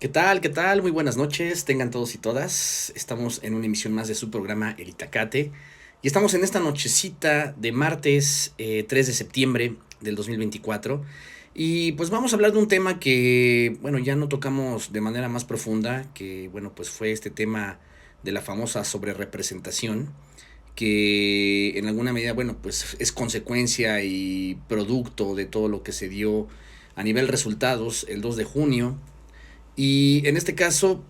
¿Qué tal? ¿Qué tal? Muy buenas noches, tengan todos y todas. Estamos en una emisión más de su programa El Itacate. Y estamos en esta nochecita de martes 3 de septiembre del 2024. Y pues vamos a hablar de un tema que, bueno, ya no tocamos de manera más profunda, que, bueno, pues fue este tema de la famosa sobrerepresentación, que en alguna medida, bueno, pues es consecuencia y producto de todo lo que se dio a nivel resultados el 2 de junio. Y en este caso,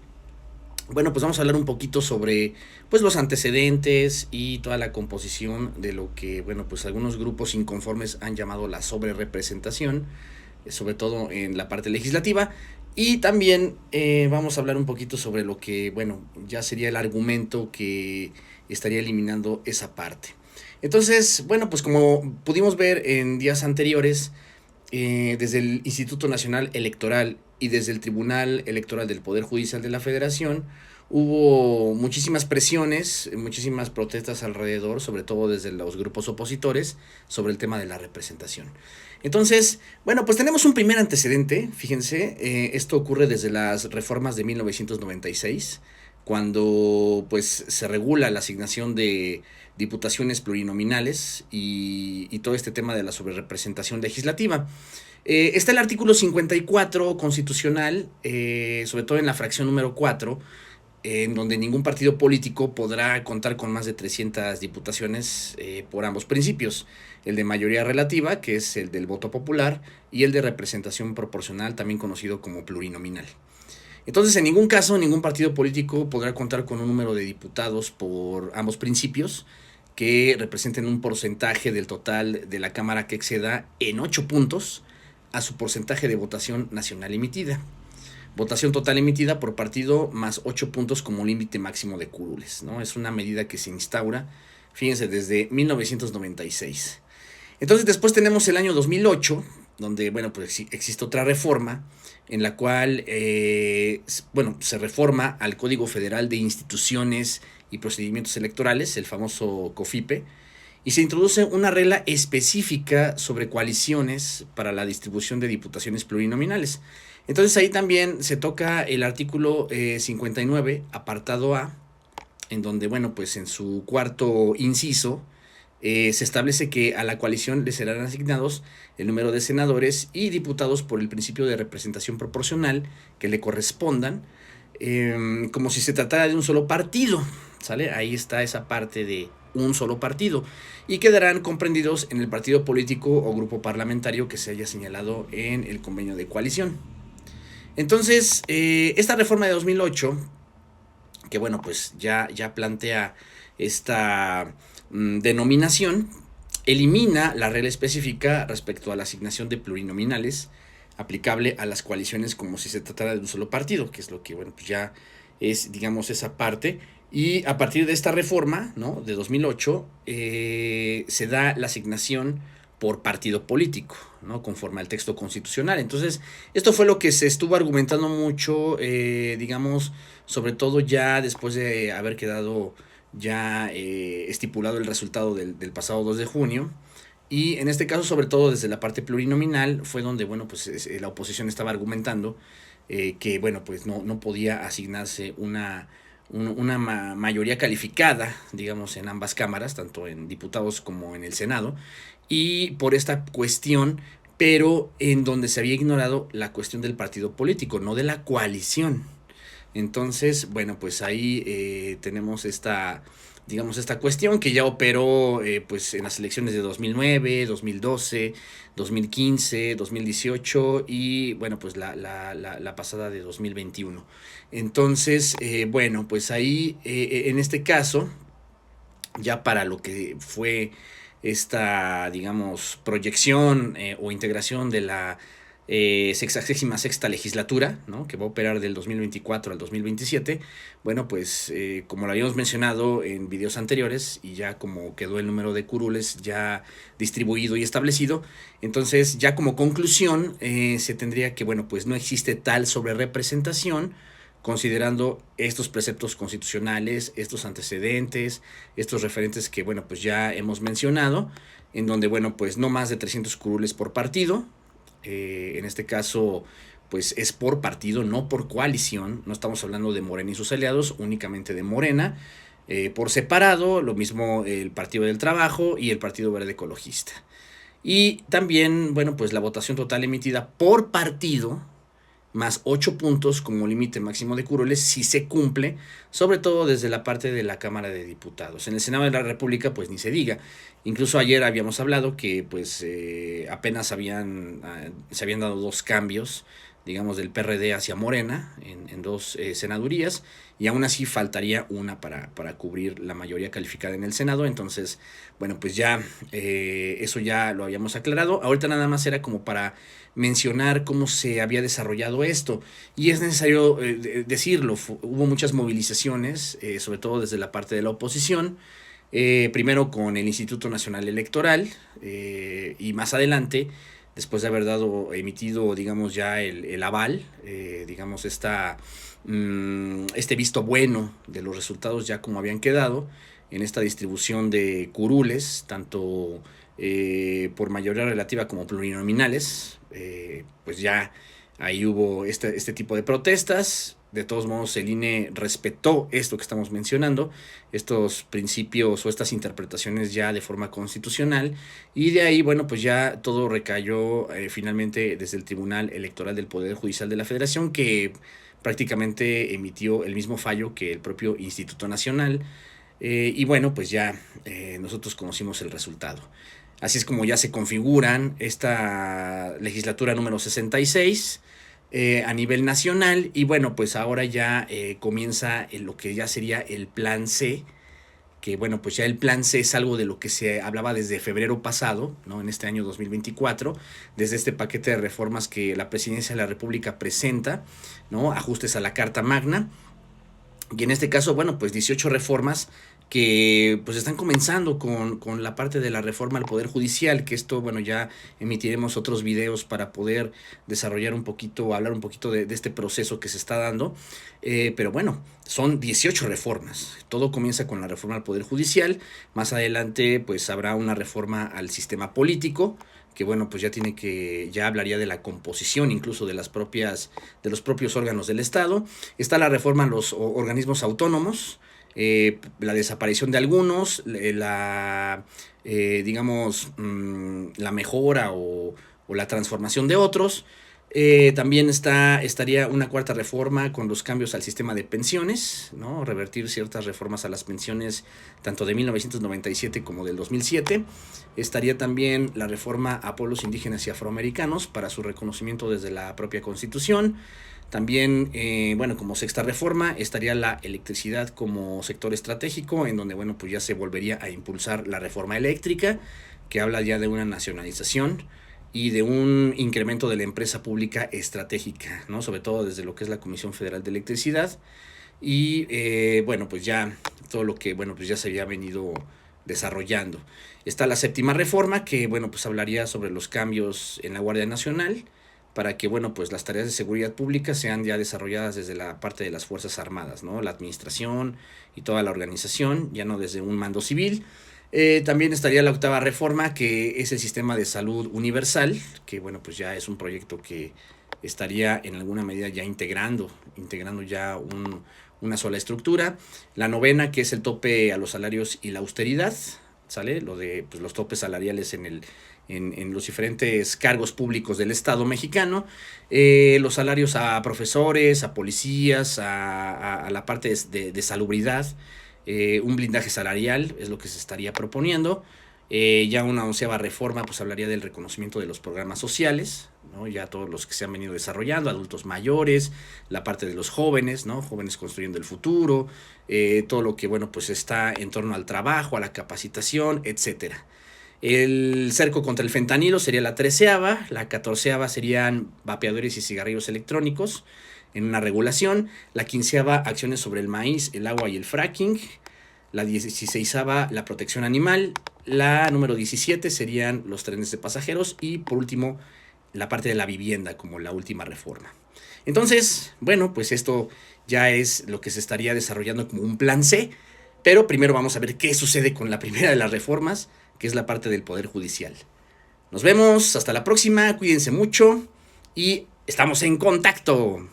bueno, pues vamos a hablar un poquito sobre pues los antecedentes y toda la composición de lo que, bueno, pues algunos grupos inconformes han llamado la sobrerepresentación, sobre todo en la parte legislativa. Y también vamos a hablar un poquito sobre lo que, bueno, ya sería el argumento que estaría eliminando esa parte. Entonces, bueno, pues como pudimos ver en días anteriores, desde el Instituto Nacional Electoral y desde el Tribunal Electoral del Poder Judicial de la Federación, hubo muchísimas presiones, muchísimas protestas alrededor, sobre todo desde los grupos opositores, sobre el tema de la representación. Entonces, bueno, pues tenemos un primer antecedente, fíjense, esto ocurre desde las reformas de 1996, cuando pues se regula la asignación de diputaciones plurinominales y todo este tema de la sobrerepresentación legislativa. Está el artículo 54 constitucional, sobre todo en la fracción número 4, en donde ningún partido político podrá contar con más de 300 diputaciones por ambos principios, el de mayoría relativa, que es el del voto popular, y el de representación proporcional, también conocido como plurinominal. Entonces, en ningún caso, ningún partido político podrá contar con un número de diputados por ambos principios que representen un porcentaje del total de la Cámara que exceda en 8 puntos a su porcentaje de votación nacional emitida. Votación total emitida por partido más 8 puntos como límite máximo de curules, ¿no? Es una medida que se instaura, fíjense, desde 1996. Entonces después tenemos el año 2008, donde, bueno, pues existe otra reforma en la cual, bueno, se reforma al Código Federal de Instituciones y Procedimientos Electorales, el famoso COFIPE, y se introduce una regla específica sobre coaliciones para la distribución de diputaciones plurinominales. Entonces ahí también se toca el artículo 59, apartado A, en donde, bueno, pues en su cuarto inciso, se establece que a la coalición le serán asignados el número de senadores y diputados por el principio de representación proporcional que le correspondan, como si se tratara de un solo partido, ¿sale? Ahí está esa parte de un solo partido y quedarán comprendidos en el partido político o grupo parlamentario que se haya señalado en el convenio de coalición. Entonces, esta reforma de 2008, que bueno, pues ya plantea esta denominación, elimina la regla específica respecto a la asignación de plurinominales aplicable a las coaliciones como si se tratara de un solo partido, que es lo que, bueno, pues ya es, digamos, esa parte. Y a partir de esta reforma, ¿no?, de 2008, se da la asignación por partido político, ¿no?, conforme al texto constitucional. Entonces, esto fue lo que se estuvo argumentando mucho, digamos, sobre todo ya después de haber quedado ya estipulado el resultado del pasado 2 de junio. Y en este caso, sobre todo desde la parte plurinominal, fue donde, bueno, pues la oposición estaba argumentando que, bueno, pues no podía asignarse una mayoría calificada, digamos, en ambas cámaras, tanto en diputados como en el Senado, y por esta cuestión, pero en donde se había ignorado la cuestión del partido político, no de la coalición. Entonces, bueno, pues ahí tenemos esta, digamos, esta cuestión que ya operó pues en las elecciones de 2009, 2012, 2015, 2018 y bueno, pues la pasada de 2021. Entonces, bueno, pues ahí en este caso, ya para lo que fue esta, digamos, proyección o integración de la 66ª legislatura, ¿no?, que va a operar del 2024 al 2027, bueno, pues como lo habíamos mencionado en videos anteriores y ya como quedó el número de curules ya distribuido y establecido, entonces ya como conclusión se tendría que, bueno, pues no existe tal sobrerepresentación considerando estos preceptos constitucionales, estos antecedentes, estos referentes que, bueno, pues ya hemos mencionado, en donde, bueno, pues no más de 300 curules por partido, en este caso, pues es por partido, no por coalición. No estamos hablando de Morena y sus aliados, únicamente de Morena. Por separado, lo mismo el Partido del Trabajo y el Partido Verde Ecologista. Y también, bueno, pues la votación total emitida por partido, más 8 puntos como límite máximo de curules, si se cumple, sobre todo desde la parte de la Cámara de Diputados. En el Senado de la República, pues ni se diga. Incluso ayer habíamos hablado que pues apenas se habían dado 2 cambios, digamos, del PRD hacia Morena en 2 senadurías, y aún así faltaría una para cubrir la mayoría calificada en el Senado. Entonces, bueno, pues ya eso ya lo habíamos aclarado. Ahorita nada más era como para mencionar cómo se había desarrollado esto, y es necesario decirlo. Hubo muchas movilizaciones, sobre todo desde la parte de la oposición, primero con el Instituto Nacional Electoral, y más adelante, después de haber emitido, digamos, ya el aval, digamos, este visto bueno de los resultados ya como habían quedado en esta distribución de curules, tanto por mayoría relativa como plurinominales. Pues ya ahí hubo este tipo de protestas. De todos modos, el INE respetó esto que estamos mencionando, estos principios o estas interpretaciones ya de forma constitucional, y de ahí, bueno, pues ya todo recayó finalmente desde el Tribunal Electoral del Poder Judicial de la Federación, que prácticamente emitió el mismo fallo que el propio Instituto Nacional, y bueno, pues ya nosotros conocimos el resultado. Así es como ya se configuran esta legislatura número 66 a nivel nacional, y bueno, pues ahora ya comienza lo que ya sería el Plan C, que bueno, pues ya el Plan C es algo de lo que se hablaba desde febrero pasado, ¿no? En este año 2024, desde este paquete de reformas que la Presidencia de la República presenta, ¿no? Ajustes a la Carta Magna. Y en este caso, bueno, pues 18 reformas que pues están comenzando con la parte de la reforma al Poder Judicial, que esto, bueno, ya emitiremos otros videos para poder desarrollar un poquito, hablar un poquito de este proceso que se está dando, pero bueno, son 18 reformas. Todo comienza con la reforma al Poder Judicial. Más adelante pues habrá una reforma al sistema político, que bueno, pues ya hablaría de la composición incluso de los propios órganos del Estado. Está la reforma a los organismos autónomos, la desaparición de algunos, digamos, la mejora o la transformación de otros. También estaría una cuarta reforma con los cambios al sistema de pensiones, ¿no? Revertir ciertas reformas a las pensiones tanto de 1997 como del 2007. Estaría también la reforma a pueblos indígenas y afroamericanos para su reconocimiento desde la propia Constitución. También, bueno, como sexta reforma estaría la electricidad como sector estratégico, en donde, bueno, pues ya se volvería a impulsar la reforma eléctrica, que habla ya de una nacionalización y de un incremento de la empresa pública estratégica, ¿no? Sobre todo desde lo que es la Comisión Federal de Electricidad. Y bueno, pues ya todo lo que, bueno, pues ya se había venido desarrollando. Está la séptima reforma, que, bueno, pues hablaría sobre los cambios en la Guardia Nacional, para que, bueno, pues las tareas de seguridad pública sean ya desarrolladas desde la parte de las Fuerzas Armadas, ¿no? La administración y toda la organización, ya no desde un mando civil. También estaría la octava reforma, que es el sistema de salud universal, que bueno, pues ya es un proyecto que estaría en alguna medida ya integrando ya una sola estructura. La novena, que es el tope a los salarios y la austeridad, ¿sale? Lo de pues, los topes salariales en los diferentes cargos públicos del Estado mexicano, los salarios a profesores, a policías, a la parte de salubridad. Un blindaje salarial es lo que se estaría proponiendo. Ya una onceava reforma pues hablaría del reconocimiento de los programas sociales, ¿no? Ya todos los que se han venido desarrollando, adultos mayores, la parte de los jóvenes, ¿no? Jóvenes construyendo el futuro, todo lo que, bueno, pues está en torno al trabajo, a la capacitación, etcétera. El cerco contra el fentanilo sería la treceava. La catorceava serían vapeadores y cigarrillos electrónicos en una regulación. La quinceava, acciones sobre el maíz, el agua y el fracking. La 16ava, la protección animal. La número 17 serían los trenes de pasajeros. Y por último, la parte de la vivienda como la última reforma. Entonces, bueno, pues esto ya es lo que se estaría desarrollando como un plan C. Pero primero vamos a ver qué sucede con la primera de las reformas, que es la parte del Poder Judicial. Nos vemos, hasta la próxima, cuídense mucho y Estamos en contacto.